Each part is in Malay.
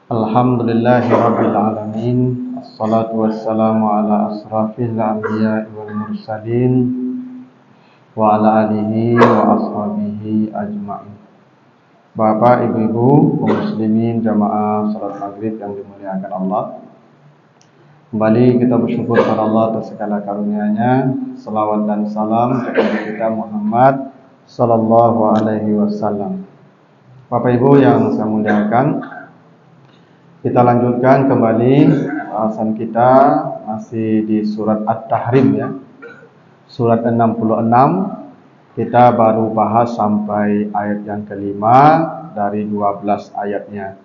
Alhamdulillahi Rabbil Alamin. Assalatu wassalamu ala asrafil anbiya wal mursalin wa ala alihi wa ashabihi ajma'in. Bapak, ibu-ibu, kaum muslimin jamaah salat maghrib yang dimuliakan Allah, kembali kita bersyukur kepada Allah atas segala karunia-Nya. Salawat dan salam kepada kita Muhammad sallallahu alaihi wasallam. Bapak Ibu yang saya muliakan, kita lanjutkan kembali bahasan kita masih di surat At-Tahrim ya. Surat 66. Kita baru bahas sampai ayat yang kelima dari 12 ayatnya.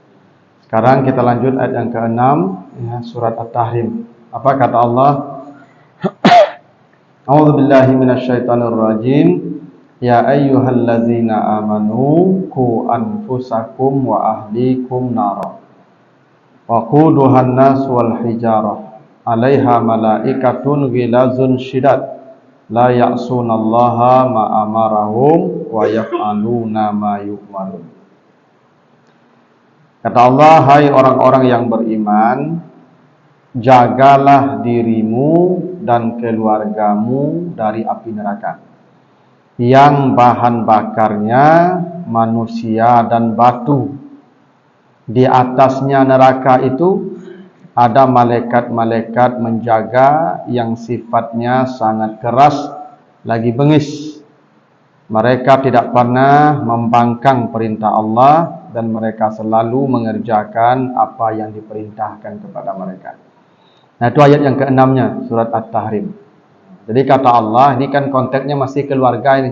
Sekarang kita lanjut ayat yang ke-6 ya, surat At-Tahrim. Apa kata Allah? A'udzubillahi minasyaitonirrajim. Ya ayyuhallazina amanu qu anfusakum wa ahlikum nara. Waquduhan nas wal hijarah 'alaiha malaikatun ghilazun syidad la ya'sunallaha ma amarahum wa yaf'aluna ma yu'marun. Kata Allah, hai orang-orang yang beriman, jagalah dirimu dan keluargamu dari api neraka yang bahan bakarnya manusia dan batu. Di atasnya neraka itu ada malaikat-malaikat menjaga yang sifatnya sangat keras lagi bengis. Mereka tidak pernah membangkang perintah Allah dan mereka selalu mengerjakan apa yang diperintahkan kepada mereka. Nah, itu ayat yang ke-6-nya surat At-Tahrim. Jadi kata Allah, ini kan konteksnya masih keluarga ini.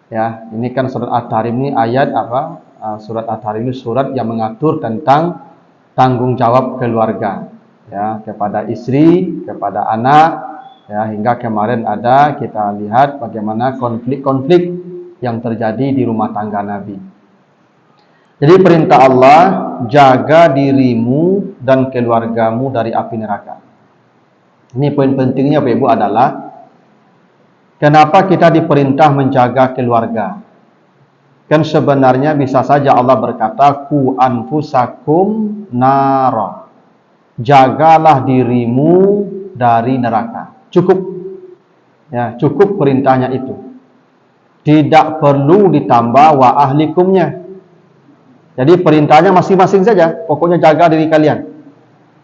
Ya, ini kan surat At-Tahrim ini ayat apa? Surat At-Tahrim ini surat yang mengatur tentang tanggung jawab keluarga, ya, kepada istri, kepada anak, ya, hingga kemarin ada kita lihat bagaimana konflik-konflik yang terjadi di rumah tangga Nabi. Jadi perintah Allah, jaga dirimu dan keluargamu dari api neraka. Ini poin pentingnya Bapak Ibu adalah kenapa kita diperintah menjaga keluarga? Kan sebenarnya bisa saja Allah berkata, ku anfusakum nara. Jagalah dirimu dari neraka. Cukup. Ya, cukup perintahnya itu. Tidak perlu ditambah wa ahlikumnya. Jadi perintahnya masing-masing saja. Pokoknya jaga diri kalian.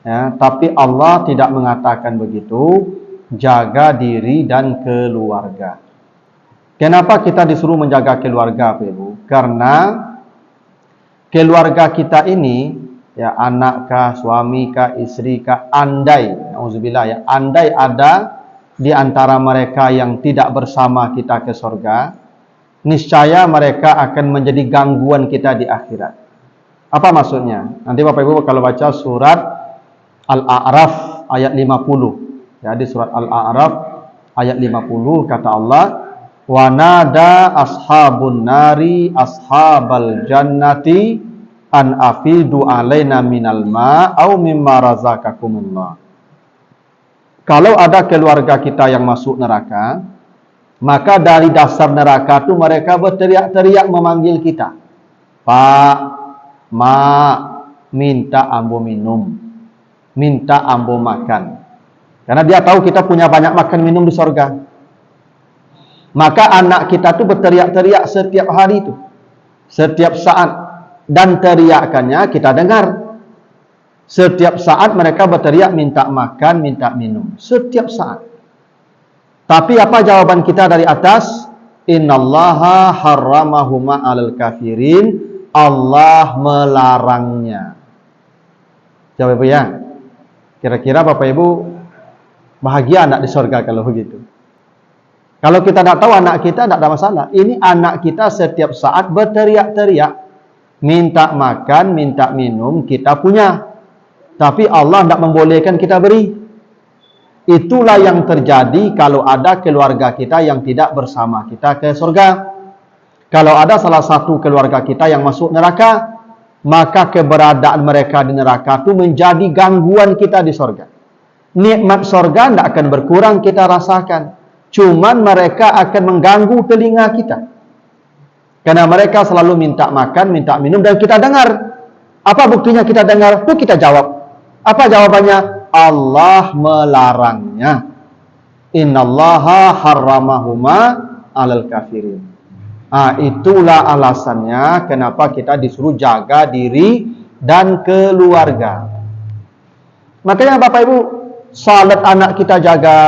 Ya, tapi Allah tidak mengatakan begitu. Jaga diri dan keluarga. Kenapa kita disuruh menjaga keluarga, Bapak Ibu? Karena keluarga kita ini, ya, anak kah, suami kah, istri kah, andai, nauzubillah ya, andai ada di antara mereka yang tidak bersama kita ke surga, niscaya mereka akan menjadi gangguan kita di akhirat. Apa maksudnya? Nanti Bapak Ibu kalau baca surat Al-A'raf ayat 50. Ya, di surat Al-A'raf ayat 50 kata Allah, wa nada ashabun nari ashabal jannati an afidu alaina minal ma au mimma razaqakumullah. Kalau ada keluarga kita yang masuk neraka, maka dari dasar neraka itu mereka berteriak-teriak memanggil kita. Pak, ma, minta ambo minum, minta ambo makan. Karena dia tahu kita punya banyak makan minum di surga. Maka anak kita tuh berteriak-teriak setiap hari itu, setiap saat, dan teriakannya kita dengar. Setiap saat mereka berteriak minta makan, minta minum, setiap saat. Tapi apa jawaban kita dari atas? Innallaha harramahuma 'alal kafirin. Allah melarangnya. Jawab Ibu ya. Kira-kira Bapak Ibu bahagia anak di surga kalau begitu? Kalau kita tidak tahu anak kita, tidak ada masalah. Ini anak kita setiap saat berteriak-teriak. Minta makan, minta minum, kita punya. Tapi Allah tidak membolehkan kita beri. Itulah yang terjadi kalau ada keluarga kita yang tidak bersama kita ke surga. Kalau ada salah satu keluarga kita yang masuk neraka, maka keberadaan mereka di neraka itu menjadi gangguan kita di surga. Nikmat surga tidak akan berkurang kita rasakan. Cuman mereka akan mengganggu telinga kita. Karena mereka selalu minta makan, minta minum, dan kita dengar. Apa buktinya kita dengar? Itu kita jawab. Apa jawabannya? Allah melarangnya. Innallaha harramahuma 'alal kafirin. Itulah alasannya kenapa kita disuruh jaga diri dan keluarga. Makanya Bapak Ibu, salat anak kita jaga.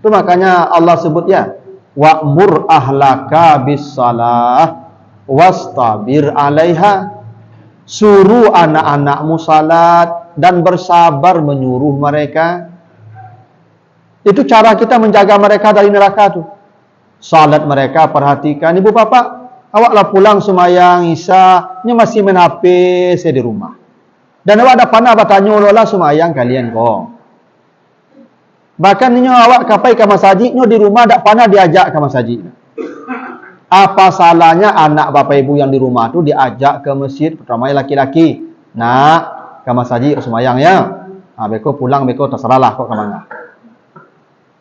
Itu makanya Allah sebut ya, wa'mur ahlaka bis-salah wastabir 'alaiha. Suruh anak-anakmu salat dan bersabar menyuruh mereka. Itu cara kita menjaga mereka dari neraka tuh. Salat mereka perhatikan, ibu bapak, awaklah pulang semayang isya, ini masih main HP saya di rumah. Dan awak ada panah bertanya lah semayang kalian kok. Bahkan ini awak kapai ke masjid, ini di rumah ada panah diajak ke masjid. Apa salahnya anak bapak ibu yang di rumah tu diajak ke masjid, pertama laki-laki, nak ke masjid semayang ya. Beko pulang beko terserahlah kok ke mana.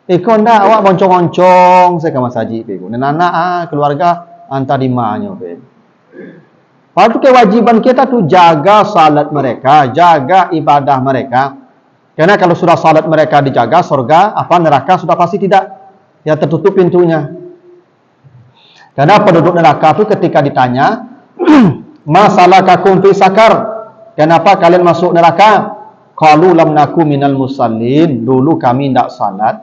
Iko ndak awak moncong-moncong saya ke masjid beko. Dan anak keluarga antar di mana beko. Padahal kewajiban kita tu jaga salat mereka, jaga ibadah mereka. Karena kalau sudah salat mereka dijaga, surga neraka sudah pasti tidak. Ya tertutup pintunya. Karena penduduk neraka tu ketika ditanya, masalakakum fi sakar? Kenapa kalian masuk neraka? Qalu lam naku minal musallin. Dulu kami tidak salat.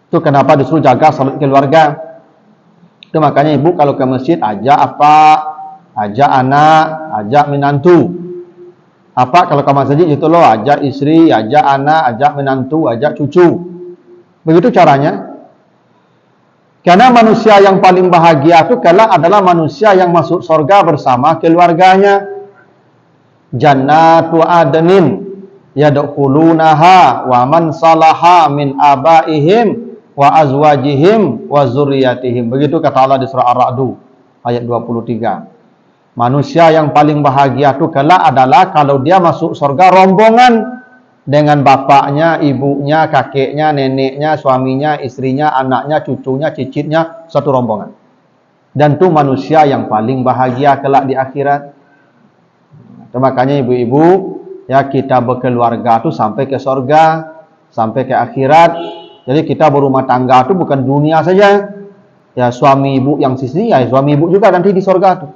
Itu kenapa disuruh jaga salat keluarga. Itu makanya ibu kalau ke masjid ajak apa? Ajak anak, ajak menantu. Apa kalau ke masjid itu loh, ajak istri, ajak anak, ajak menantu, ajak cucu. Begitu caranya. Karena manusia yang paling bahagia itu adalah manusia yang masuk surga bersama keluarganya. Jannatu adnin yadkhulunaha wa man salaha min abaihim wa azwajihim wa zurriyatihim. Begitu kata Allah di surah Ar-Ra'd ayat 23. Manusia yang paling bahagia itu adalah kalau dia masuk surga rombongan dengan bapaknya, ibunya, kakeknya, neneknya, suaminya, istrinya, anaknya, cucunya, cicitnya, satu rombongan. Dan itu manusia yang paling bahagia kelak di akhirat. Makanya ibu-ibu, ya kita berkeluarga itu sampai ke surga, sampai ke akhirat. Jadi kita berumah tangga itu bukan dunia saja. Ya suami ibu yang sini, ya suami ibu juga nanti di surga tuh.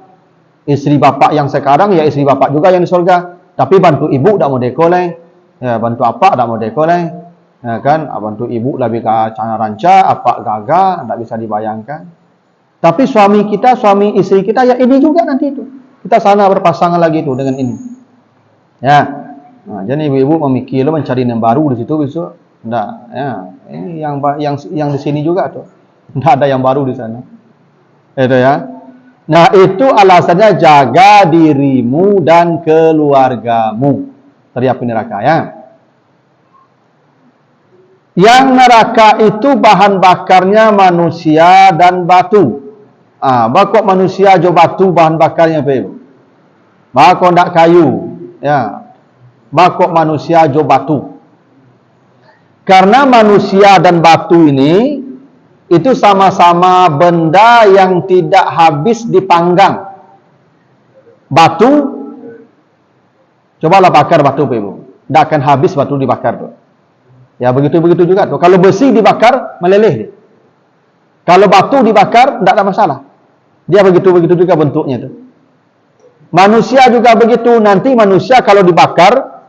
Istri bapak yang sekarang, ya istri bapak juga yang di surga. Tapi bantu ibu tak mau dekoleh. Ya bantu apa tak mau dekoleh. Ya kan, bantu ibu lebih ke cara ranca, apa gagal, tak bisa dibayangkan. Tapi suami kita, suami istri kita, ya ini juga nanti itu. Kita sana berpasangan lagi itu dengan ini. Ya. Nah, jadi ibu-ibu memikir mencari yang baru di situ besok. Enggak, ya. Ini yang di sini juga tuh. Enggak ada yang baru di sana. Itu ya. Nah, itu alasannya jaga dirimu dan keluargamu dari api neraka ya. Yang neraka itu bahan bakarnya manusia dan batu. Bakok manusia jo batu bahan bakarnya apa? Bakok ndak kayu, ya. Bakok manusia jo batu. Karena manusia dan batu ini itu sama-sama benda yang tidak habis dipanggang. Batu, cobalah bakar batu, Ibu. Tidak akan habis batu dibakar tuh. Ya begitu-begitu juga tuh. Kalau besi dibakar meleleh. Kalau batu dibakar tidak ada masalah. Dia begitu-begitu juga bentuknya tuh. Manusia juga begitu. Nanti manusia kalau dibakar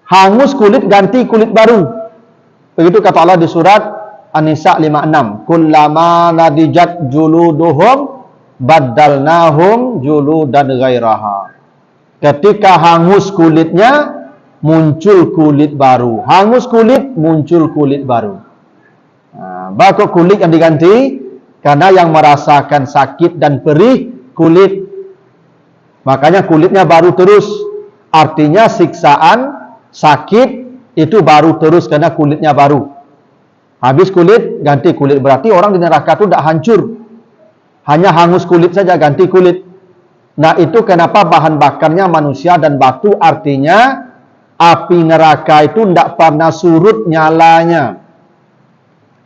hangus kulit ganti kulit baru. Begitu kata Allah di surat An-Nisa 56. Kullama nadijat juluduhum baddalnahum juludan ghairaha. Ketika hangus kulitnya muncul kulit baru. Hangus kulit muncul kulit baru. Bakok kulit yang diganti karena yang merasakan sakit dan perih kulit. Makanya kulitnya baru terus. Artinya siksaan sakit itu baru terus karena kulitnya baru. Habis kulit, ganti kulit. Berarti orang di neraka itu tidak hancur. Hanya hangus kulit saja, ganti kulit. Nah itu kenapa bahan bakarnya manusia dan batu. Artinya api neraka itu tidak pernah surut nyalanya.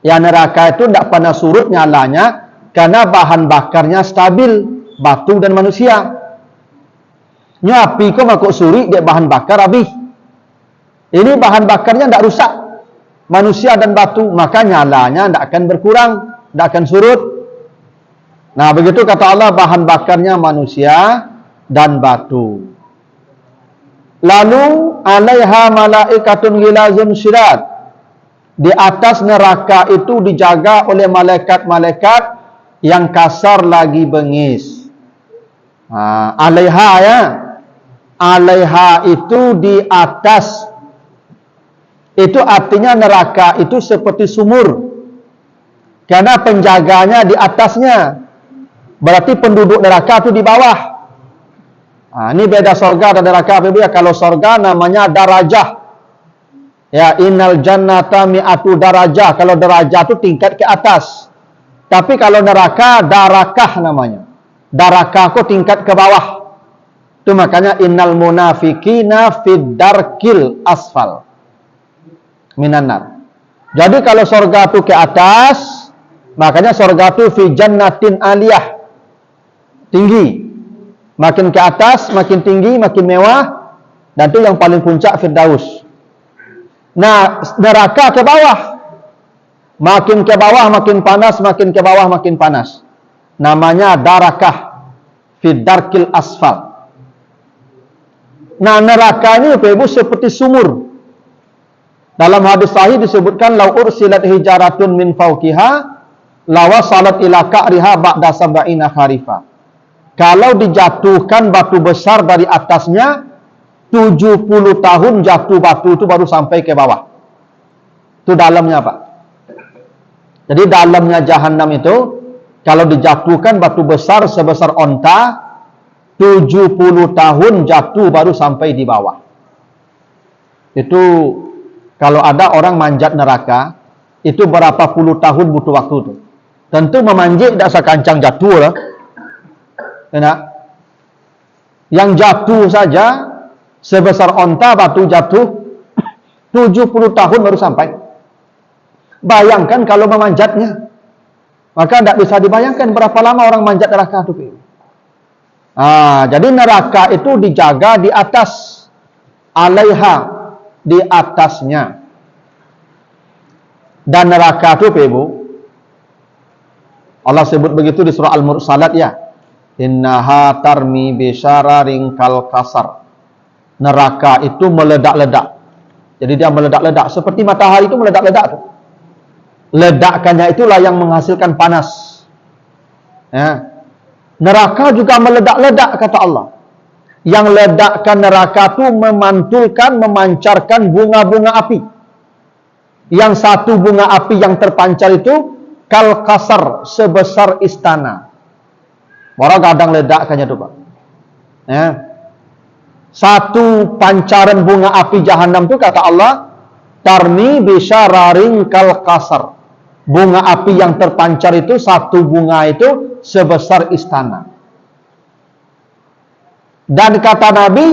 Ya neraka itu tidak pernah surut nyalanya karena bahan bakarnya stabil. Batu dan manusia. Nyo api ko makuk suri dia bahan bakar habis. Ini bahan bakarnya tidak rusak. Manusia dan batu, maka nyalanya tidak akan berkurang, tidak akan surut. Nah, begitu kata Allah, bahan bakarnya manusia dan batu. Lalu alaiha malaikatun ghilazun syidad. Di atas neraka itu dijaga oleh malaikat-malaikat yang kasar lagi bengis. Alaiha ya. Alaiha itu di atas. Itu artinya neraka itu seperti sumur. Karena penjaganya di atasnya. Berarti penduduk neraka itu di bawah. Ini beda sorga dan neraka. Kalau sorga namanya darajah. Ya, innal jannata mi'atu darajah. Kalau darajah itu tingkat ke atas. Tapi kalau neraka darakah namanya. Darakah itu tingkat ke bawah. Itu makanya innal munafiqina fid darkil asfal minan nar. Jadi kalau surga itu ke atas, makanya surga itu fi jannatin aliyah. Tinggi. Makin ke atas, makin tinggi, makin mewah, dan itu yang paling puncak Firdaus. Nah, neraka ke bawah. Makin ke bawah makin panas, makin ke bawah makin panas. Namanya darakah fi darkil asfal. Nah, neraka ini Ibu seperti sumur. Dalam hadis sahih disebutkan lau ursilat hijaratun min fawqiha lawasalat ila ka'riha ba'da sab'ina kharifa. Kalau dijatuhkan batu besar dari atasnya 70 tahun jatuh batu itu baru sampai ke bawah. Itu dalamnya, Pak. Jadi dalamnya jahanam itu kalau dijatuhkan batu besar sebesar onta 70 tahun jatuh baru sampai di bawah. Itu kalau ada orang manjat neraka, itu berapa puluh tahun butuh waktu itu. Tentu memanjat tidak sekancang jatuh lah. Enak. Yang jatuh saja sebesar onta batu jatuh 70 tahun baru sampai. Bayangkan kalau memanjatnya. Maka tidak bisa dibayangkan berapa lama orang manjat neraka itu. Jadi neraka itu dijaga di atas, alaiha, di atasnya. Dan neraka itu Ibu, Allah sebut begitu di surah Al-Mursalat ya. Innaha tarmi bisyararin kal kasar. Neraka itu meledak-ledak. Jadi dia meledak-ledak seperti matahari itu meledak-ledak tuh. Ledakannya itulah yang menghasilkan panas. Ya. Neraka juga meledak-ledak kata Allah. Yang ledakkan neraka itu memantulkan, memancarkan bunga-bunga api. Yang satu bunga api yang terpancar itu kal kasar, sebesar istana. Orang kadang ledakkannya itu, Pak. Ya. Satu pancaran bunga api jahanam itu kata Allah, tarmi bisyararin kal kasar. Bunga api yang terpancar itu, satu bunga itu sebesar istana. Dan kata Nabi,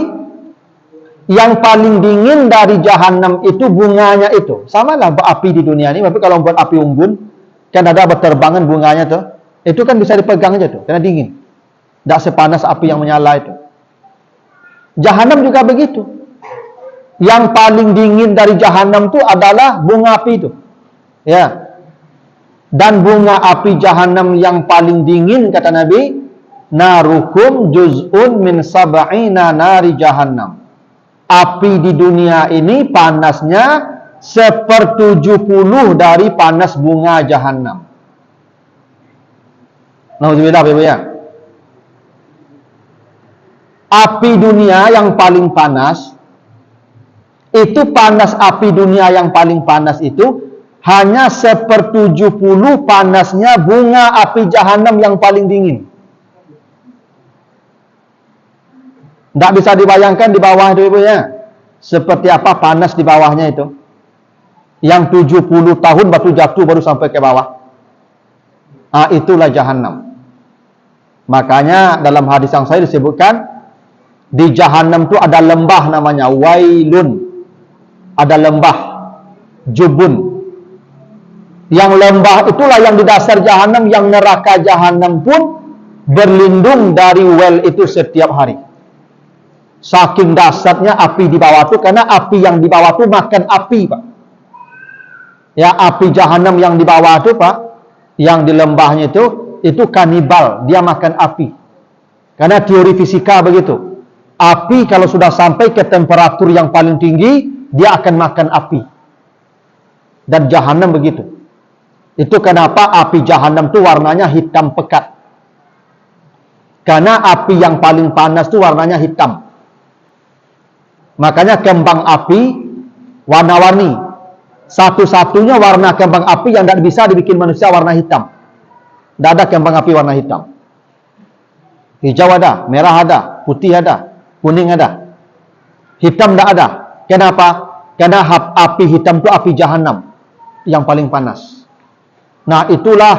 yang paling dingin dari jahanam itu bunganya itu. Sama lah api di dunia ini, tapi kalau buat api unggun, kan ada berterbangan bunganya tuh. Itu kan bisa dipegang aja tuh, karena dingin. Tidak sepanas api yang menyala itu. Jahanam juga begitu. Yang paling dingin dari jahanam itu adalah bunga api itu. Ya. Dan bunga api jahanam yang paling dingin kata Nabi, narukum juz'un min sab'ina nari jahannam. Api di dunia ini panasnya 1/70 dari panas bunga jahanam. Nauzubillah Ibu ya. Api dunia yang paling panas itu panas api dunia yang paling panas itu hanya 1/70 panasnya bunga api jahanam yang paling dingin. Tidak bisa dibayangkan di bawah itu Ibu ya. Seperti apa panas di bawahnya itu. Yang 70 tahun batu jatuh baru sampai ke bawah. Itulah jahanam. Makanya dalam hadis yang saya disebutkan, di jahanam itu ada lembah namanya Wailun. Ada lembah Jubun. Yang lembah itulah yang di dasar jahanam, yang neraka jahanam pun berlindung dari well itu setiap hari. Saking dahsyatnya api di bawah itu, karena api yang di bawah itu makan api, Pak. Ya, api jahanam yang di bawah itu, Pak, yang di lembahnya itu kanibal, dia makan api. Karena teori fisika begitu. Api kalau sudah sampai ke temperatur yang paling tinggi, dia akan makan api. Dan jahanam begitu. Itu kenapa api jahanam itu warnanya hitam pekat. Karena api yang paling panas itu warnanya hitam. Makanya kembang api warna-warni. Satu-satunya warna kembang api yang tidak bisa dibikin manusia warna hitam. Tidak ada kembang api warna hitam. Hijau ada, merah ada, putih ada, kuning ada. Hitam tidak ada. Kenapa? Karena api hitam itu api jahanam yang paling panas. Nah, itulah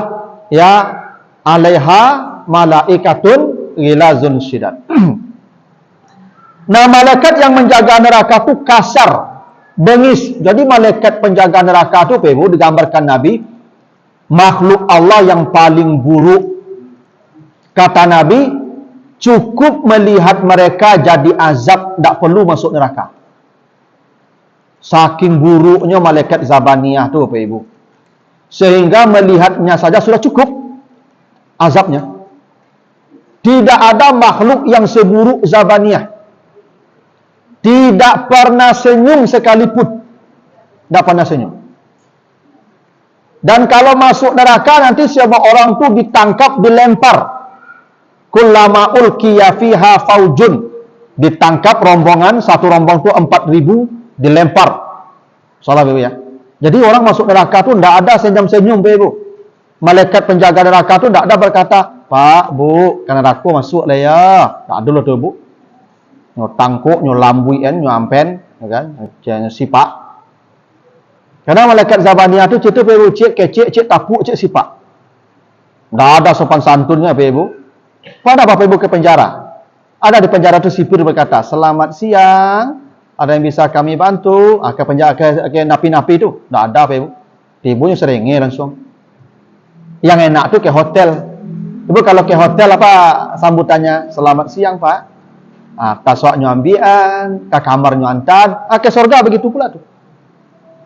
ya, alaiha malaikatun ghilazun syidad. Nah, malaikat yang menjaga neraka itu kasar, bengis. Jadi malaikat penjaga neraka itu, Ibu, digambarkan Nabi, makhluk Allah yang paling buruk. Kata Nabi, cukup melihat mereka jadi azab, tidak perlu masuk neraka. Saking buruknya malaikat Zabaniyah itu, Ibu. Sehingga melihatnya saja sudah cukup azabnya. Tidak ada makhluk yang seburuk Zabaniyah. Tidak pernah senyum sekalipun. Tidak pernah senyum. Dan kalau masuk neraka, nanti semua orang itu ditangkap, dilempar. Kullama ulqiya fiha faujun. Ditangkap rombongan, satu rombong itu 4.000, dilempar. Salah, Ibu, ya. Jadi orang masuk neraka itu tidak ada senyum-senyum, Ibu. Malaikat penjaga neraka itu tidak ada berkata, Pak, Bu, karena aku masuk lah ya. Tak ada lah tu, Bu. Nyo tangkuk, nyo lambuin, nyo ampen, kan? Jangan sipak. Karena malaikat Zabaniyah itu cerita Ibu, cik kecik, cik tapuk, cik sipak. Tidak ada sopan santunnya, Ibu. Pada Bapak Ibu ke penjara. Ada di penjara itu sipir berkata, selamat siang, ada yang bisa kami bantu? Ke penjara, ke napi-napi itu. Tidak ada, Bapak Ibu. Ibunya seringnya langsung. Yang enak itu ke hotel. Ibu kalau ke hotel apa sambutannya? Selamat siang, Pak. Tasok nyambian, ke kamar nyantan, ke surga begitu pula tuh.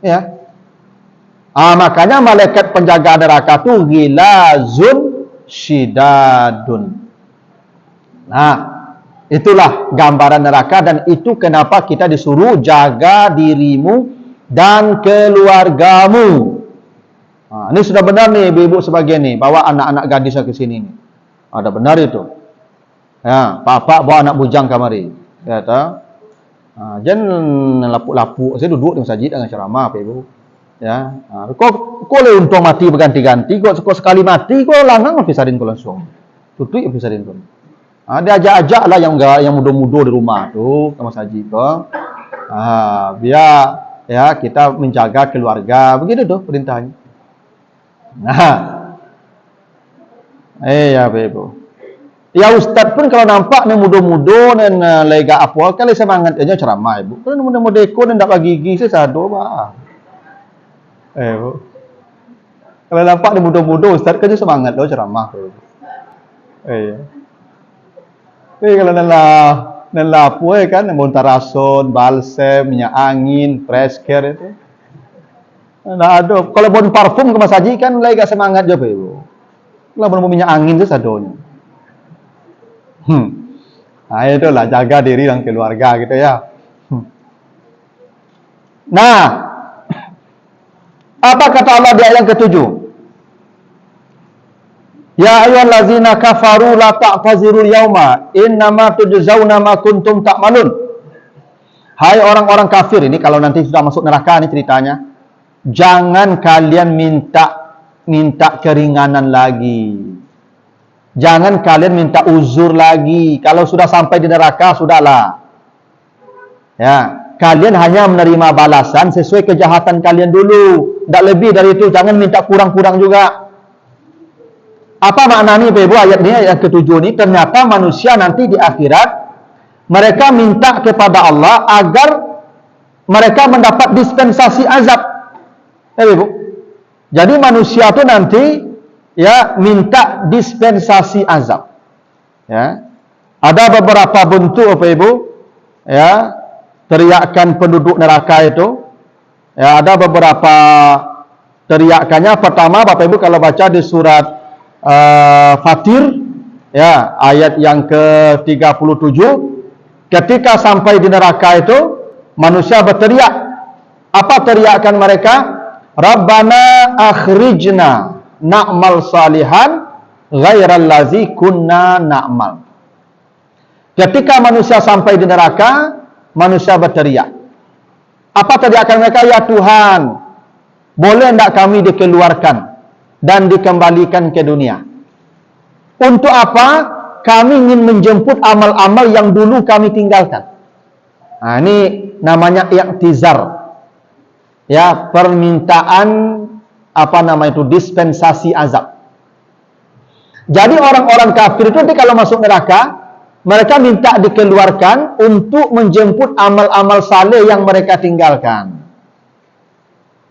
Ya. Makanya malaikat penjaga neraka itu ghilazun syidadun. Nah, itulah gambaran neraka, dan itu kenapa kita disuruh jaga dirimu dan keluargamu. Ini sudah benar nih ibu-ibu sebagian nih, bawa anak-anak gadisnya ke sini nih. Ada benar itu. Ya, Pak bawa anak bujang kamari. Ya tahu. Jangan lapuk-lapuk. Saya duduk dengan masjid dengan ceramah, Pak Ibu. Ya. Kau le untung mati berganti-ganti. Kau sekali mati, kau langang pisahin kau langsung. Tutup pisahin kau. Dia ajak-ajak lah yang muda-muda di rumah tu ke masjid tu. Biar ya kita menjaga keluarga. Begitu tuh perintahnya. Nah. Ya, Pak Ibu. Ya Ustaz pun kalau nampak ni muda-muda dan lega apa, kali semangat aja ceramah, Ibu. Kalau muda-muda ikut dan tak bagi gigi, saya sado, Pak. Bu. Kalau nampak ni muda-muda, Ustaz kan semangat dah ceramah. Kalau nala apa kan, bontarason, balsem, minyak angin, fresh care itu. Nah, ada. Kalau bon parfum ke masjid kan lega semangat je, Ibu. Kalau bon minyak angin tu sadonya. Itulah jaga diri dan keluarga gitu ya. Nah, apa kata Allah di ayat ke-7? Ya ayyuhallazina kafaru la ta'tazirul yauma innama tujzauna ma kuntum ta'malun. Hai orang-orang kafir, ini kalau nanti sudah masuk neraka nih ceritanya. Jangan kalian minta keringanan lagi. Jangan kalian minta uzur lagi. Kalau sudah sampai di neraka, sudahlah. Ya, kalian hanya menerima balasan sesuai kejahatan kalian dulu. Tidak lebih dari itu. Jangan minta kurang-kurang juga. Apa maknanya, Ibu, ayat ini, ayat ke-7 ini? Ternyata manusia nanti di akhirat, mereka minta kepada Allah agar mereka mendapat dispensasi azab. Ibu. Jadi manusia itu nanti ya minta dispensasi azab. Ya. Ada beberapa bentuk, Bapak Ibu, ya, teriakan penduduk neraka itu, ya, ada beberapa teriakannya. Pertama, Bapak Ibu kalau baca di surat Fatir, ya, ayat yang ke-37, ketika sampai di neraka itu, manusia berteriak. Apa teriakan mereka? Rabbana akhrijna na'mal salihan ghairal ladzi kunna na'mal. Ketika manusia sampai di neraka, manusia berteriak. Apa teriakan mereka? Ya Tuhan, boleh enggak kami dikeluarkan dan dikembalikan ke dunia? Untuk apa? Kami ingin menjemput amal-amal yang dulu kami tinggalkan. Nah, ini namanya i'tizar. Ya, permintaan dispensasi azab. Jadi orang-orang kafir itu nanti kalau masuk neraka, mereka minta dikeluarkan untuk menjemput amal-amal saleh yang mereka tinggalkan.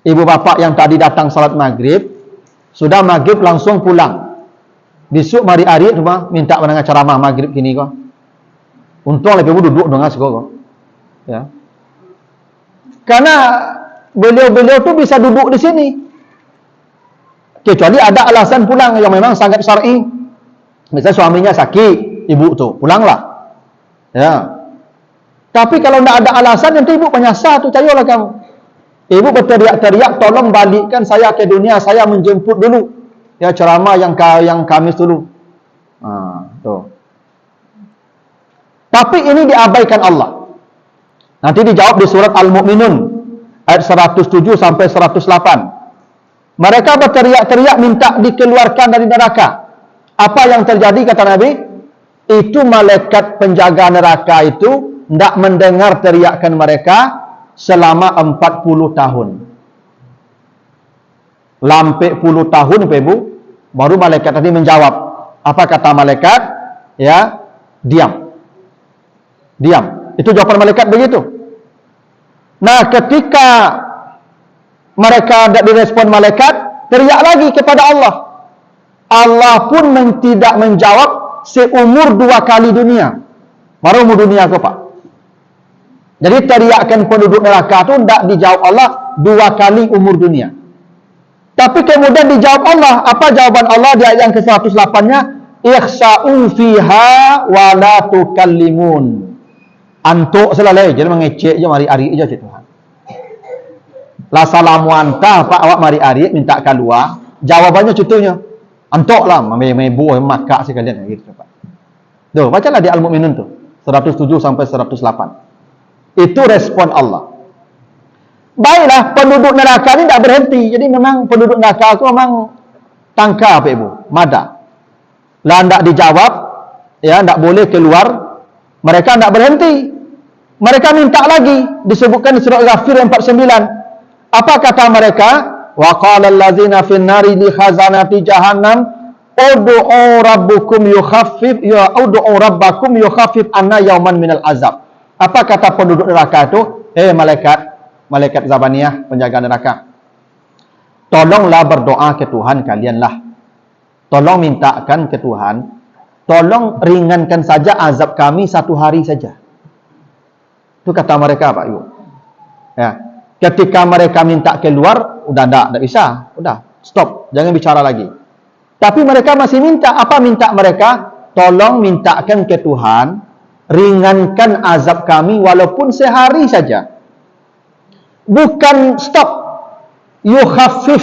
Ibu bapak yang tadi datang salat maghrib, sudah maghrib langsung pulang. Besok mari hari cuma minta mendengar ceramah maghrib gini kok. Untung lebih duduk dengan segala. Ya. Karena beliau-beliau tu bisa duduk di sini. Kecuali ada alasan pulang yang memang sangat syar'i. Misalnya suaminya sakit, ibu tu pulanglah. Ya. Tapi kalau tidak ada alasan, nanti ibu penyasar tu, cayolah kamu. Ibu berteriak-teriak, tolong balikkan saya ke dunia, saya menjemput dulu. Ya, ceramah yang Kamis dulu. Tuh. Tapi ini diabaikan Allah. Nanti dijawab di surat Al-Mu'minun ayat 107 sampai 108. Mereka berteriak-teriak minta dikeluarkan dari neraka. Apa yang terjadi kata Nabi? Itu malaikat penjaga neraka itu tidak mendengar teriakan mereka selama 40 tahun. Lampai 10 tahun, Ibu, baru malaikat tadi menjawab. Apa kata malaikat? Ya, diam. Diam. Itu jawaban malaikat begitu. Nah, ketika mereka tidak direspon malaikat, teriak lagi kepada Allah. Allah pun tidak menjawab seumur 2 kali dunia. Baru umur dunia ke Pak. Jadi teriakan penduduk neraka itu tidak dijawab Allah 2 kali umur dunia. Tapi kemudian dijawab Allah. Apa jawaban Allah di ayat yang ke-108-nya? Ikhsa'u fiha wa la tukallimun. Antuk selalu, jadi mengecek je mari-ari je Tuhan. La salamu anta, Pak, awak mari ari minta keluar. Jawabannya contohnya, antuk lah, mebu makak sekalian gitu, Pak. Tuh, bacalah di Al-Mu'minun tuh, 107 sampai 108. Itu respon Allah. Baiklah, penduduk neraka ini tidak berhenti. Jadi memang penduduk neraka itu memang tangka, Pak Ibu, mada. Lah tidak dijawab, ya, tidak boleh keluar. Mereka tidak berhenti. Mereka minta lagi. Disebutkan di surah Ghafir 49. Apa kata mereka? Wa qala allazina fin nari li khazanati jahannam ud'u rabbukum yukhaffif ud'u rabbakum yukhaffif anna yauman minal azab. Apa kata penduduk neraka itu? Malaikat Zabaniyah, penjaga neraka. Tolonglah berdoa ke Tuhan kalianlah. Tolong mintakan ke Tuhan, tolong ringankan saja azab kami 1 hari saja. Itu kata mereka, Pak Ibu. Ya. Ketika mereka minta keluar, udah tidak bisa. Udah, stop. Jangan bicara lagi. Tapi mereka masih minta. Apa minta mereka? Tolong mintakan ke Tuhan, ringankan azab kami walaupun sehari saja. Bukan stop. Yukhaffif.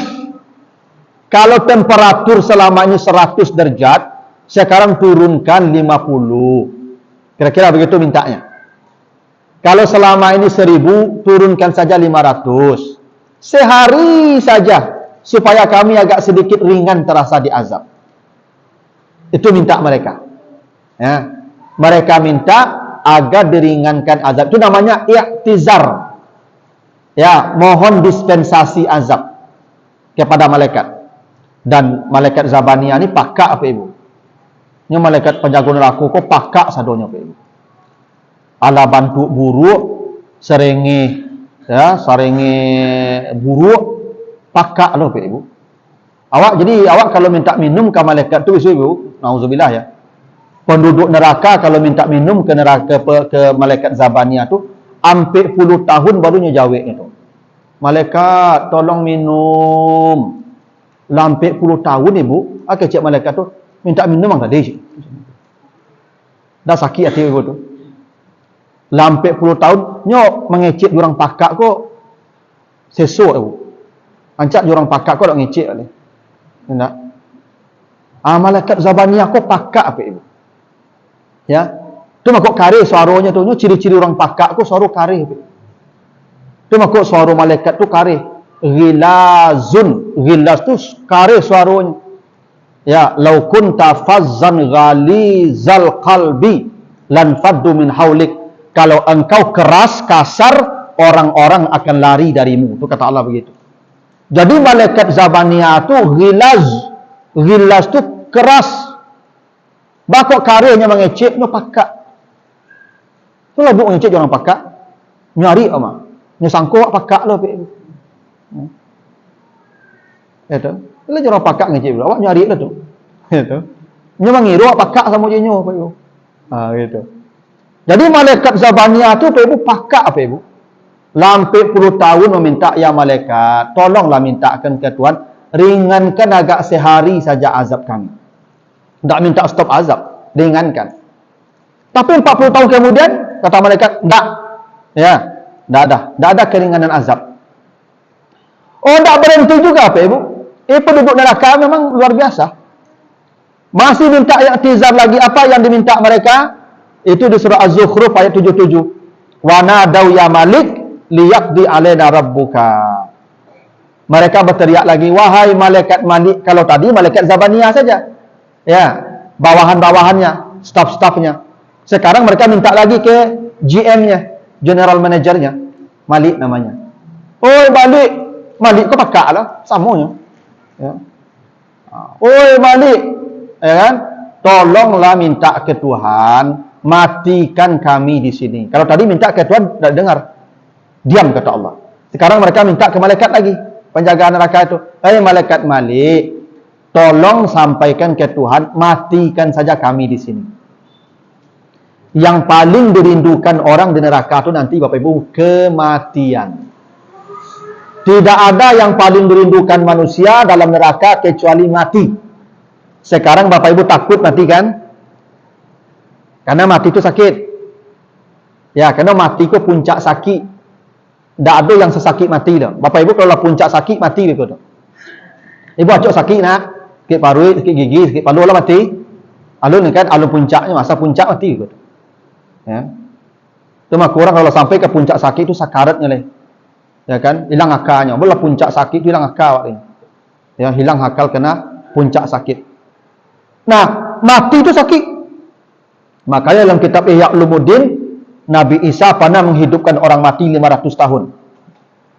Kalau temperatur selama ini 100 derajat, sekarang turunkan 50. Kira-kira begitu mintanya. Kalau selama ini 1000, turunkan saja 500. Sehari saja, supaya kami agak sedikit ringan terasa di azab. Itu minta mereka. Ya. Mereka minta agar diringankan azab. Itu namanya i'tizar. Ya, mohon dispensasi azab kepada malaikat. Dan malaikat Zabaniyah ini pakak, Pak Ibu. Ini malaikat penjaga neraka kok pakak sadonya, Pak Ibu. Ala bantu buruk, seringi buruk, pakak loh, Pak Ibu. Awak kalau minta minum ke malaikat tu, Ibu, nauzubillah ya. Penduduk neraka kalau minta minum ke neraka ke malaikat Zabaniyah tu, hampir puluh tahun barunya jawabnya tu. Malaikat, tolong minum. Lampir puluh tahun ibu, cik malaikat tu minta minum tadi. Dah sakit hati ibu tu. Lampir puluh tahun, nyok mengecek jurang pakak kok. Sesok ibu. Ancak jurang pakak kok nak ngecek oleh. Tidak. Malaikat Zabaniyah kok pakak apa ibu? Ya. Tu makok kare suaranya tu, ciri-ciri orang pakak kok suara kare. Tu makok suara malaikat tu kare. Ghilazun, ghilaz tu kare suaranya. Ya, law kunta fazzan ghalizal qalbi lan faddu min haulik. Kalau engkau keras, kasar, orang-orang akan lari darimu. Itu kata Allah begitu. Jadi malaikat Zabaniyah tu ghilaz. Ghilaz tu keras. Bakok karenya mengecek no pakak. Tu lah duk mengecek orang pakak. Nyari ama. Nyesangko pakak lo pe. Itu. Bila orang pakak ngecek awak nyari lah tu. Itu. Nya mangiru awak pakak sama jenyo apa ibu. Gitu. Jadi malaikat Zabaniyah tu ibu pakak apa ibu? Lampir puluh tahun meminta ya malaikat, tolonglah mintakan ke Tuhan, ringankan agak sehari saja azab kami. Tak minta stop azab, ringankan. Tapi 40 tahun kemudian kata malaikat, tak. Ya, tak ada keringanan azab. Oh, tak berhenti juga apa ibu? Penduduk neraka memang luar biasa. Masih minta i'tizar lagi. Apa yang diminta mereka? Itu di surah Az-Zukhruf ayat 77. Wa nadau ya malik liyaqdi alaina rabbuka. Mereka berteriak lagi, wahai malaikat malik. Kalau tadi malaikat Zabaniyah saja. Ya, bawahan-bawahannya, staf-stafnya. Sekarang mereka minta lagi ke GM-nya, General Manager-nya. Malik namanya. Oh, Malik. Malik kau pakak lah, samanya. Ya. Oi Malik, ya kan? Tolonglah minta ke Tuhan, matikan kami di sini. Kalau tadi minta ke Tuhan, tidak dengar. Diam kata Allah. Sekarang mereka minta ke malaikat lagi. Penjagaan neraka itu. Malaikat Malik, tolong sampaikan ke Tuhan, matikan saja kami di sini. Yang paling dirindukan orang di neraka itu nanti Bapak Ibu, kematian. Tidak ada yang paling dirindukan manusia dalam neraka kecuali mati. Sekarang Bapak Ibu takut mati kan? Karena mati itu sakit. Ya, karena mati itu puncak sakit. Tidak ada yang sesakit mati dah. Bapak Ibu kalau puncak sakit mati begitu. Ibu acok sakit nak, sakit paru, sakit gigi, sakit palu lah mati. Alun ni kan, alun puncaknya, masa puncak mati begitu. Ya. Cuma kurang kalau sampai ke puncak sakit itu sakaratnya leh. Ya kan, hilang akalnya. Bila puncak sakit hilang akal ini. Ya, hilang akal kena puncak sakit. Nah, mati itu sakit. Makanya dalam kitab Ihya Ulumuddin, Nabi Isa pernah menghidupkan orang mati 500 tahun.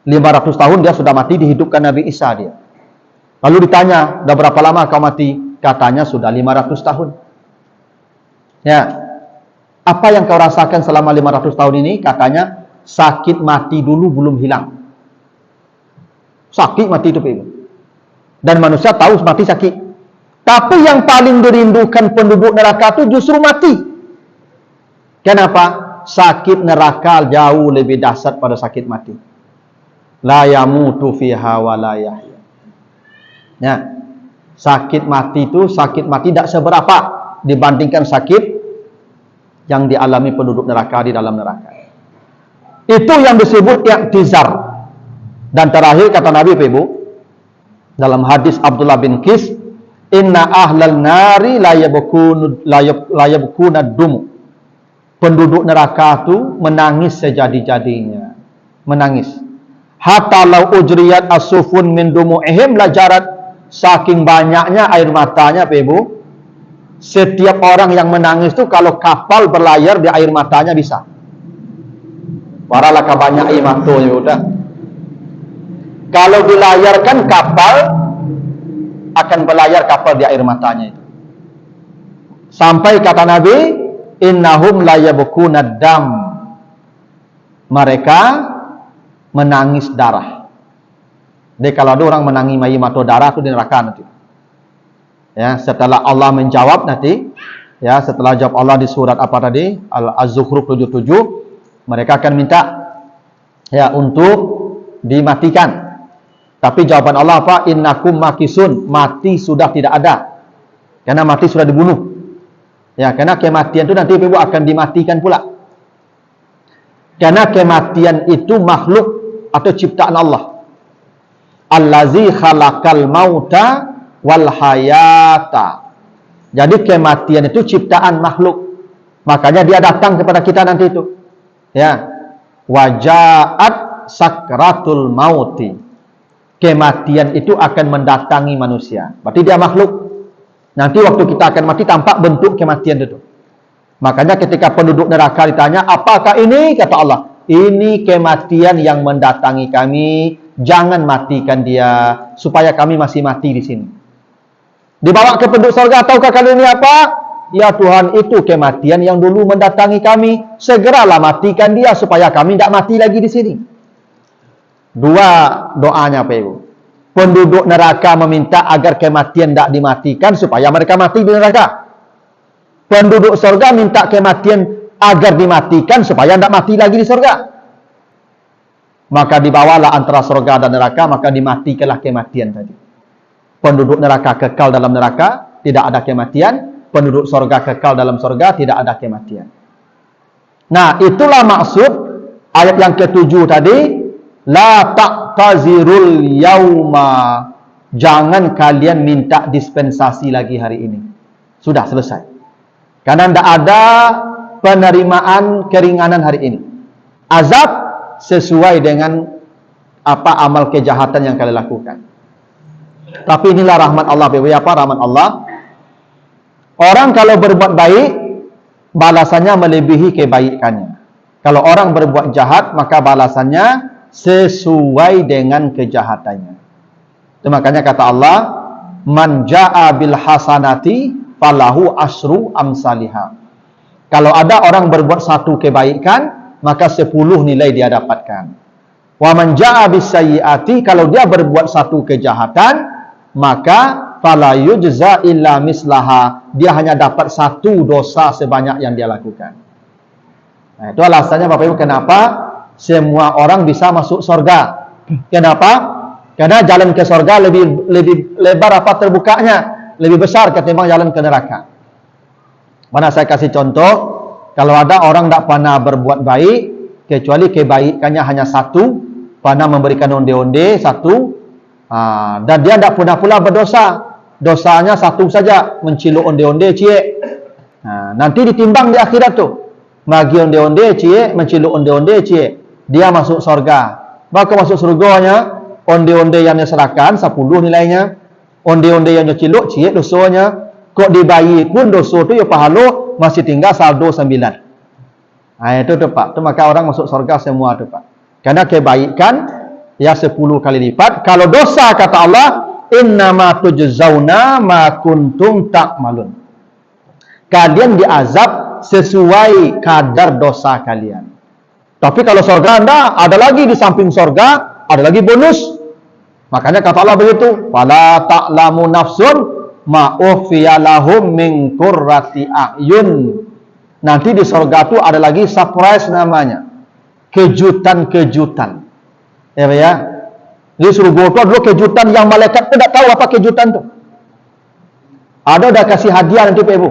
500 tahun dia sudah mati, dihidupkan Nabi Isa dia. Lalu ditanya, dah berapa lama kau mati? Katanya sudah 500 tahun. Ya. Apa yang kau rasakan selama 500 tahun ini? Katanya sakit mati dulu belum hilang. Sakit mati itu, Pak. Dan manusia tahu mati sakit. Tapi yang paling dirindukan penduduk neraka itu justru mati. Kenapa? Sakit neraka jauh lebih dahsyat pada sakit mati. La yamutu fiha wa la yahya. Ya. Sakit mati itu, sakit mati tidak seberapa dibandingkan sakit yang dialami penduduk neraka di dalam neraka. Itu yang disebut i'tizar. Dan terakhir kata Nabi Ibu dalam hadis Abdullah bin Qis, inna ahlal nari la yabkuna dumu. Penduduk neraka itu menangis sejadi-jadinya. Menangis. Hatta law ujriyat asufun min dumu'ihim la jarat. Saking banyaknya air matanya Ibu. Setiap orang yang menangis itu kalau kapal berlayar di air matanya bisa. Waralaka banyak air matanya udah. Kalau dilayarkan kapal, akan berlayar kapal di air matanya itu. Sampai kata Nabi, innahum la yabkuna dam. Mereka menangis darah. Jadi kalau ada orang menangis air mata darah itu di neraka nanti. Ya, setelah Allah menjawab nanti, Ya, setelah jawab Allah di surat apa tadi? Az-Zukhruf 77, mereka akan minta ya untuk dimatikan. Tapi jawaban Allah apa? Innakum makisun, mati sudah tidak ada. Karena mati sudah dibunuh. Ya, karena kematian itu nanti Ibu akan dimatikan pula. Karena kematian itu makhluk atau ciptaan Allah. Allazi khalaqal mauta wal hayata. Jadi kematian itu ciptaan makhluk. Makanya dia datang kepada kita nanti itu. Ya. Wajaat sakratul mauti. Kematian itu akan mendatangi manusia. Berarti dia makhluk. Nanti waktu kita akan mati tampak bentuk kematian itu. Makanya ketika penduduk neraka ditanya, apakah ini? Kata Allah, ini kematian yang mendatangi kami. Jangan matikan dia, supaya kami masih mati di sini. Dibawa ke penduduk surga, tahukah kalian ini apa? Ya Tuhan, itu kematian yang dulu mendatangi kami. Segeralah matikan dia, supaya kami tidak mati lagi di sini. Dua doanya Pak Ibu. Penduduk neraka meminta agar kematian tidak dimatikan supaya mereka mati di neraka. Penduduk surga minta kematian agar dimatikan supaya tidak mati lagi di surga. Maka dibawalah antara surga dan neraka, maka dimatikanlah kematian tadi. Penduduk neraka kekal dalam neraka, tidak ada kematian. Penduduk surga kekal dalam surga, tidak ada kematian. Nah, itulah maksud ayat yang ketujuh tadi. La ta'tazirul yauma. Jangan kalian minta dispensasi lagi hari ini. Sudah selesai. Karena tidak ada penerimaan keringanan hari ini. Azab sesuai dengan apa amal kejahatan yang kalian lakukan. Tapi inilah rahmat Allah. Apa rahmat Allah? Orang kalau berbuat baik, balasannya melebihi kebaikannya. Kalau orang berbuat jahat, maka balasannya sesuai dengan kejahatannya. Itu makanya kata Allah, man jaa bil hasanati falahu asyru amsalihha. Kalau ada orang berbuat satu kebaikan, maka 10 nilai dia dapatkan. Wa man jaa bis sayyiati, kalau dia berbuat satu kejahatan, maka fala yujza illa mislaha, dia hanya dapat satu dosa sebanyak yang dia lakukan. Nah, itu alasannya Bapak Ibu kenapa semua orang bisa masuk surga. Kenapa? Karena jalan ke surga lebih lebar apa terbukanya, lebih besar ketimbang jalan ke neraka. Mana saya kasih contoh, kalau ada orang tidak pernah berbuat baik, kecuali kebaikannya hanya satu, pernah memberikan onde-onde satu, dan dia tidak pernah pula berdosa, dosanya satu saja, menciluk onde-onde cie. Nanti ditimbang di akhirat tuh, bagi onde-onde cie, menciluk onde-onde cie. Dia masuk surga. Maka masuk surganya, onde-onde yang diserahkan 10 nilainya, onde-onde yang diciluk cie dosanya. Kok dibayi pun dosa itu ya pahala masih tinggal saldo 9. Nah itu tuh Pak. Itu maka orang masuk surga semua tuh Pak. Karena kebaikan ya 10 kali lipat. Kalau dosa kata Allah, innama tujzauna ma kuntum ta'malun. Kalian diazab sesuai kadar dosa kalian. Tapi kalau surga Anda ada lagi di samping surga, ada lagi bonus. Makanya kata Allah begitu, fala ta'lamu nafsun ma ukhfiya lahum min qurrati a'yun. Nanti di surga itu ada lagi surprise namanya. Kejutan-kejutan. Ya. Di surga itu ada kejutan yang malaikat tidak tahu apa kejutan itu. Ada udah kasih hadiah nanti Pak Ibu.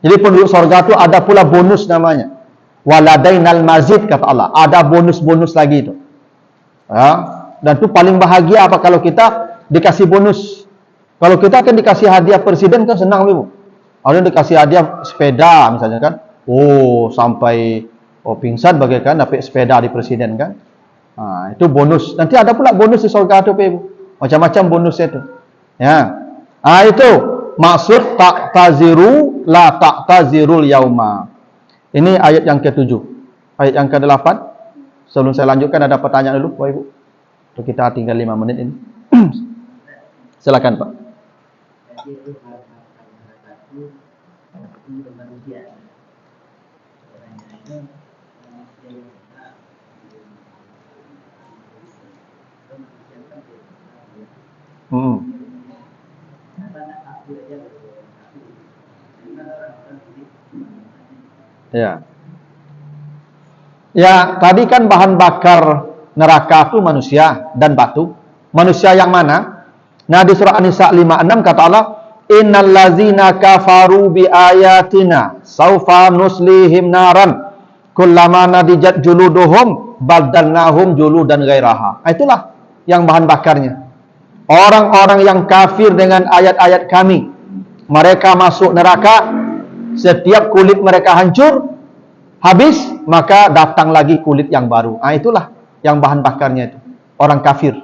Jadi penduduk surga itu ada pula bonus namanya. Waladainal mazid kata Allah. Ada bonus-bonus lagi itu. Ya. Dan itu paling bahagia apa kalau kita dikasih bonus. Kalau kita kan dikasih hadiah presiden kan senang Ibu. Ada dikasih hadiah sepeda misalnya kan. Sampai pingsan bagaikan dapat sepeda di presiden kan. Itu bonus. Nanti ada pula bonus di surga itu Ibu. Macam-macam bonus itu. Ya. Itu maksud ta'taziru la ta'tazirul yauma. Ini ayat yang ke-7. Ayat yang ke-8. Sebelum saya lanjutkan ada pertanyaan dulu Bapak Ibu. Untuk kita tinggal 5 menit ini. Silakan Pak. Ya. Ya, tadi kan bahan bakar neraka itu manusia dan batu. Manusia yang mana? Nah, di surah An-Nisa 56 kata Allah, "Innal ladzina kafaru bi ayatina saufa nuslihim naran kullama nadijat juluduhum badalnahum juludan ghairaha." Itulah yang bahan bakarnya. Orang-orang yang kafir dengan ayat-ayat kami, mereka masuk neraka, setiap kulit mereka hancur, habis, maka datang lagi kulit yang baru. Itulah yang bahan bakarnya itu. Orang kafir.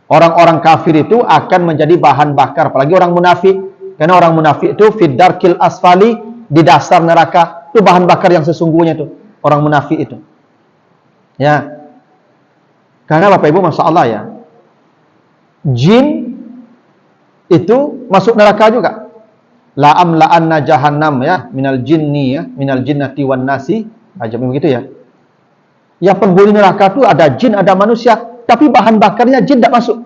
Orang-orang kafir itu akan menjadi bahan bakar, apalagi orang munafik. Karena orang munafik itu fiddarkil asfali, di dasar neraka. Itu bahan bakar yang sesungguhnya itu. Orang munafik itu. Ya. Karena Bapak Ibu, Masya Allah ya, jin itu masuk neraka juga. La'amla'anna jahannam ya, minal jinni ya, minal jinnati wan nasi. Aja begitu ya. Yang penghuni neraka itu ada jin, ada manusia, tapi bahan bakarnya jin tidak masuk.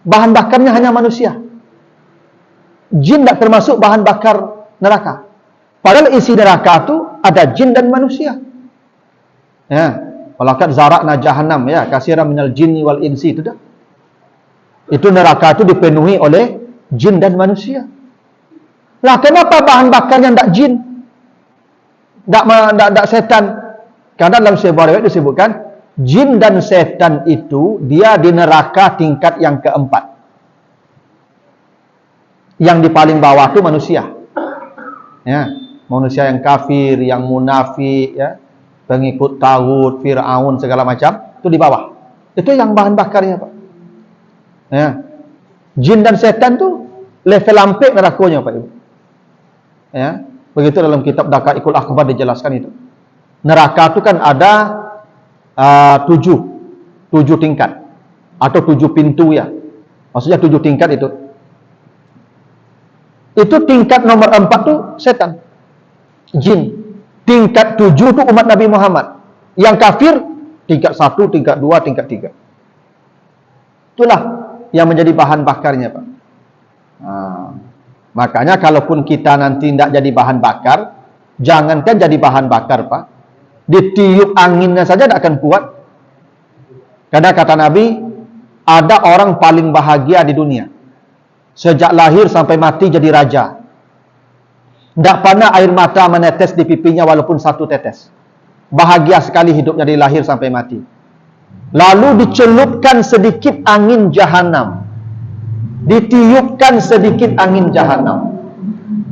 Bahan bakarnya hanya manusia. Jin tidak termasuk bahan bakar neraka. Padahal isi neraka itu ada jin dan manusia. Ya, walaqad zara'na jahannam ya, katsiran minal jinni wal insi itu dah. Itu neraka itu dipenuhi oleh jin dan manusia. Lah kenapa bahan bakarnya tidak jin? Tidak setan? Karena dalam sebuah riwayat disebutkan jin dan setan itu dia di neraka tingkat yang keempat. Yang di paling bawah itu manusia. Ya, manusia yang kafir, yang munafik, ya, pengikut Tauhid, Fir'aun segala macam itu di bawah. Itu yang bahan bakarnya, Pak. Ya. Jin dan setan tuh level lampik nerakanya, Pak Ibu. Ya, begitu dalam kitab Daqaiqul Akhbar dijelaskan itu. Neraka itu kan ada 7 tingkat atau 7 pintu ya. Maksudnya 7 tingkat itu. Itu tingkat nomor 4 tuh setan, jin. Tingkat 7 tuh umat Nabi Muhammad. Yang kafir tingkat 1, tingkat 2, tingkat 3. Itulah yang menjadi bahan bakarnya, Pak. Makanya kalaupun kita nanti tidak jadi bahan bakar, jangankan jadi bahan bakar, Pak, ditiup anginnya saja tidak akan kuat. Karena kata Nabi, ada orang paling bahagia di dunia, sejak lahir sampai mati jadi raja. Tidak pernah air mata menetes di pipinya walaupun 1 tetes. Bahagia sekali hidupnya dari lahir sampai mati. Lalu dicelupkan sedikit angin jahanam. Ditiupkan sedikit angin jahanam.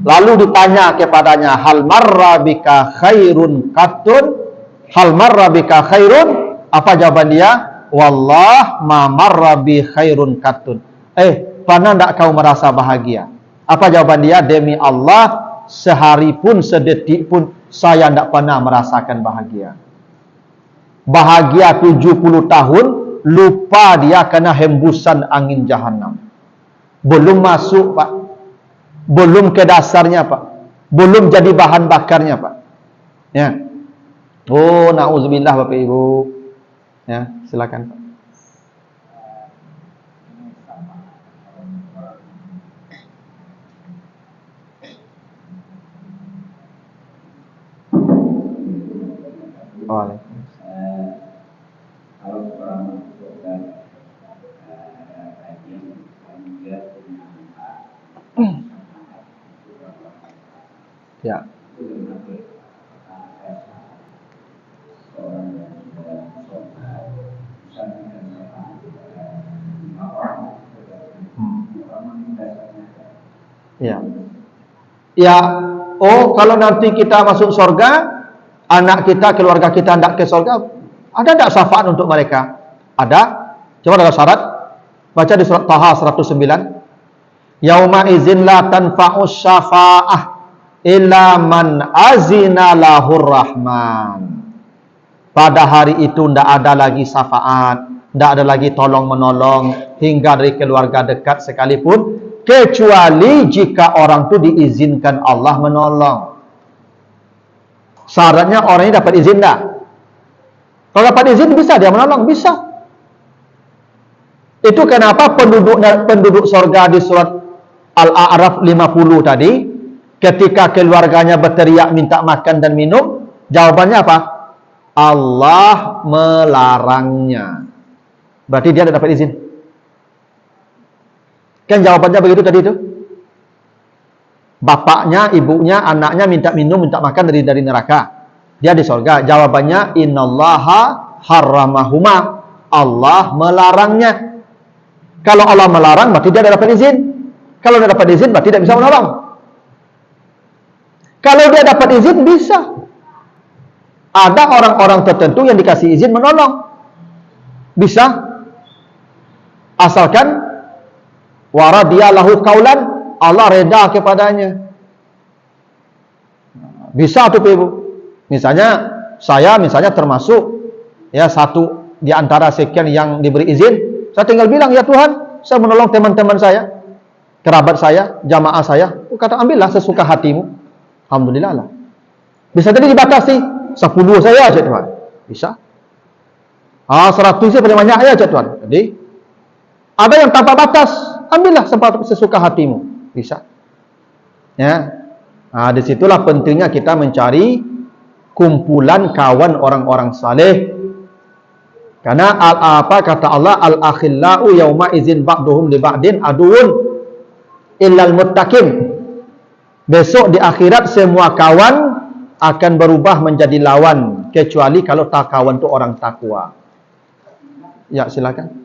Lalu ditanya kepadanya, hal marra bika khairun qattun? Hal marra bika khairun? Apa jawaban dia? Wallah ma marra bi khairun qattun. Pernah tidak kau merasa bahagia? Apa jawaban dia? Demi Allah, sehari pun, sedetik pun saya tidak pernah merasakan bahagia. Bahagia 70 tahun, lupa dia kena hembusan angin jahanam. Belum masuk, Pak. Belum ke dasarnya, Pak. Belum jadi bahan bakarnya, Pak. Ya. Oh, na'udzubillah, Bapak Ibu. Ya, silakan, Pak. Kalau orang masukkan kajian dia ya. Ya. Ya. Oh, kalau nanti kita masuk surga, anak kita, keluarga kita hendak ke surga, ada tidak syafaat untuk mereka? Ada. Coba ada syarat. Baca di surat Taha 109. Yauma idzin la tanfa'us syafa'ah illa man azina lahur rahman. Pada hari itu tidak ada lagi syafaat, tidak ada lagi tolong menolong hingga dari keluarga dekat sekalipun, kecuali jika orang itu diizinkan Allah menolong. Syaratnya orang ini dapat izin tak? Kalau dapat izin bisa dia menolong, bisa. Itu kenapa penduduk surga di surat Al-A'raf 50 tadi, Ketika keluarganya berteriak minta makan dan minum, jawabannya apa? Allah melarangnya. Berarti dia tidak dapat izin. Kan jawabannya begitu tadi itu. Bapaknya, ibunya, anaknya minta minum, minta makan dari neraka. Dia di surga. Jawabannya innallaha harramahuma. Allah melarangnya. Kalau Allah melarang berarti dia tidak dapat izin. Kalau dia dapat izin berarti tidak bisa menolong. Kalau dia dapat izin bisa. Ada orang-orang tertentu yang dikasih izin menolong. Bisa. Asalkan waradiyalahu qaulan, Allah reda kepadanya. Bisa tuh Ibu. Misalnya saya termasuk ya satu di antara sekian yang diberi izin, saya tinggal bilang, ya Tuhan, saya menolong teman-teman saya, kerabat saya, jamaah saya. Kata, ambillah sesuka hatimu. Alhamdulillah lah. Bisa jadi dibatasi 10 saya aja Tuhan. Bisa. 100 saya paling banyak aja Tuhan. Jadi ada yang tanpa batas, ambillah sesuka hatimu. Bisa. Ya. Nah, disitulah pentingnya kita mencari kumpulan kawan orang-orang saleh. Karena apa kata Allah, al-akhillau yauma izin ba'duhum li ba'din aduun illal muttaqin. Besok di akhirat semua kawan akan berubah menjadi lawan kecuali kalau kawan itu orang takwa. Ya, silakan.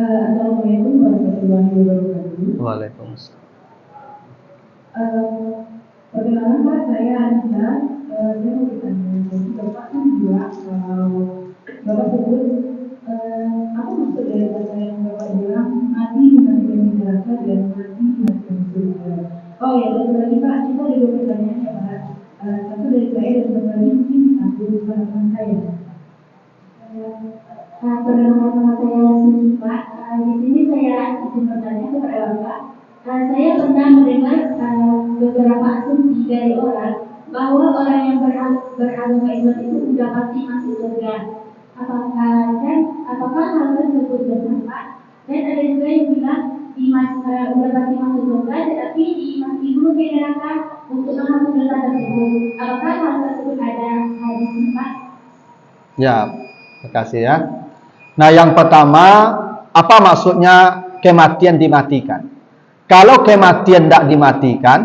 Assalamualaikum warahmatullahi wabarakatuh. Waalaikumsalam. Perkenalkan Pak, saya Anissa. Saya mau bertanya, jadi Bapak kan bilang Bapak sebut apa maksud dari kata yang Bapak bilang mati dimatikan di neraka dan mati dimatikan di surga. Oh ya, dan berarti Pak, kita ada 2 pertanyaan ya Pak. Satu dari saya dan satu lagi mungkin satu teman saya. Perkenalkan saya Suci Pak. Di sini saya izin bertanya kepada Bapak. Saya pernah mendengar beberapa asumsi dari orang bahwa orang yang beragama Islam itu sudah pasti masuk surga. Apakah hal tersebut benar Pak? Dan ada juga yang bilang sudah pasti masuk surga, tetapi masih dulu ke neraka untuk menghapus dosa tersebut. Apakah hal tersebut ada hadisnya Pak? Ya, terima kasih ya. Nah, yang pertama, apa maksudnya kematian dimatikan? Kalau kematian tidak dimatikan,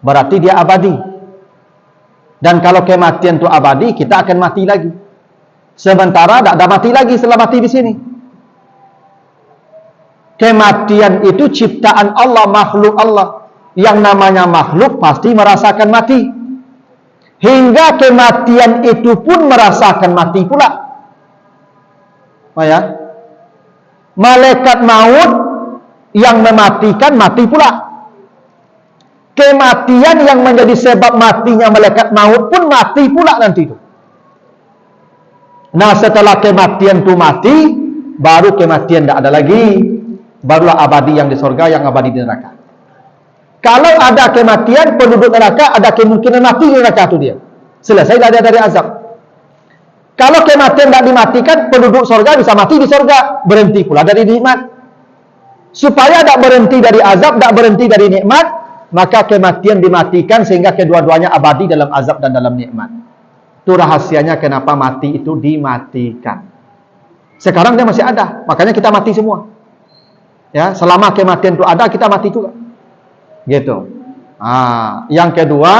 berarti dia abadi. Dan kalau kematian itu abadi, kita akan mati lagi. Sementara tidak ada mati lagi setelah mati di sini. Kematian itu ciptaan Allah, makhluk Allah. Yang namanya makhluk pasti merasakan mati. Hingga kematian itu pun merasakan mati pula. Ya. Malaikat maut yang mematikan mati pula. Kematian yang menjadi sebab matinya malaikat maut pun mati pula nanti itu. Nah, setelah kematian itu mati, baru kematian tidak ada lagi. Barulah abadi yang di surga, yang abadi di neraka. Kalau ada kematian, penduduk neraka ada kemungkinan mati di neraka itu dia. Selesai dari azab. Kalau kematian tidak dimatikan, penduduk surga bisa mati di surga, berhenti pula dari nikmat. Supaya tidak berhenti dari azab, tidak berhenti dari nikmat, maka kematian dimatikan sehingga kedua-duanya abadi dalam azab dan dalam nikmat. Itu rahasianya kenapa mati itu dimatikan. Sekarang dia masih ada, makanya kita mati semua. Ya, selama kematian itu ada, kita mati juga. Gitu. Yang kedua,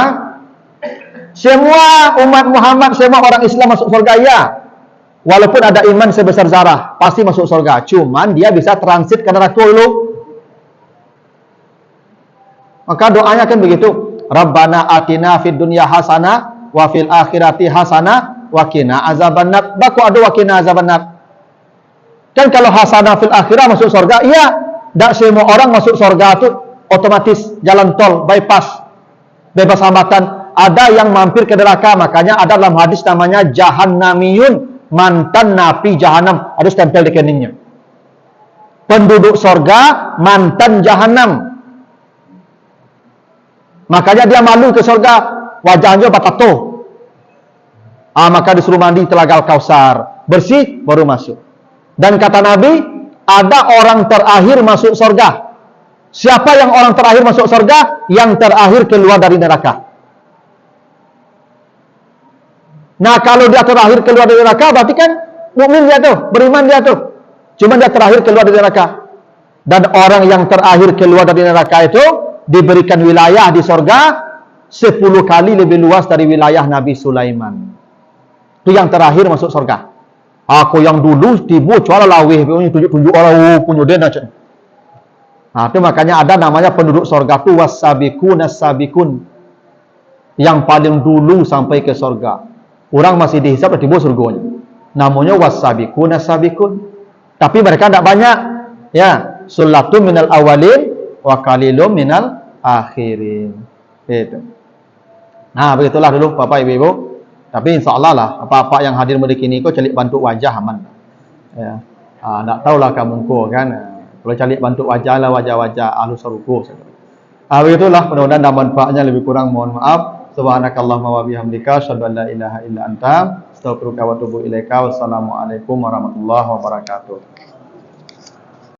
semua umat Muhammad, semua orang Islam masuk surga ya. Walaupun ada iman sebesar zarah, pasti masuk surga. Cuman dia bisa transit ke neraka dulu. Maka doanya kan begitu. Rabbana atina fid dunya hasanah wa fil akhirati hasanah wa qina azabannar. Baku ada wa qina azabannar. Kan kalau hasanah fil akhirah masuk surga, iya. Tak semua orang masuk surga itu otomatis jalan tol, bypass, bebas hambatan. Ada yang mampir ke neraka, makanya ada dalam hadis namanya jahannamiyun, mantan napi jahanam, harus tempel di keningnya. Penduduk surga mantan jahanam. Makanya dia malu ke surga, wajahnya batato. Maka disuruh mandi telaga Al-Kausar, bersih baru masuk. Dan kata Nabi, ada orang terakhir masuk surga. Siapa yang orang terakhir masuk surga? Yang terakhir keluar dari neraka. Nah, kalau dia terakhir keluar dari neraka, berarti kan mukmin dia tuh, beriman dia tuh. Cuma dia terakhir keluar dari neraka. Dan orang yang terakhir keluar dari neraka itu diberikan wilayah di surga 10 kali lebih luas dari wilayah Nabi Sulaiman. Itu yang terakhir masuk surga. Aku yang dulu tibu cuala lawih, tunjuk-tunjuk orang punya dia nak. Nah, itu makanya ada namanya penduduk surga itu was-sabiqun as-sabiqun. Yang paling dulu sampai ke surga. Orang masih dihisap tiba surganya. Namanya was-sabiqun as-sabiqun. Tapi mereka tidak banyak. Ya, sulatun minal awalin wa qalilun minal akhirin. Itu. Nah, begitulah dulu Bapak Ibu-ibu. Tapi insya-Allah lah apa-apa yang hadir begini kau cari bantu wajah aman. Ya. Tak tahulah kamu ko kan. Kalau cari bantu wajah lah wajah-wajah ahlu surga. Begitulah, mudah-mudahan ada manfaatnya, lebih kurang mohon maaf. Subhanakallahumma wa bihamdika asyhadu an la ilaha illa anta astaghfiruka wa atubu ilaika. Wassalamualaikum warahmatullahi wabarakatuh.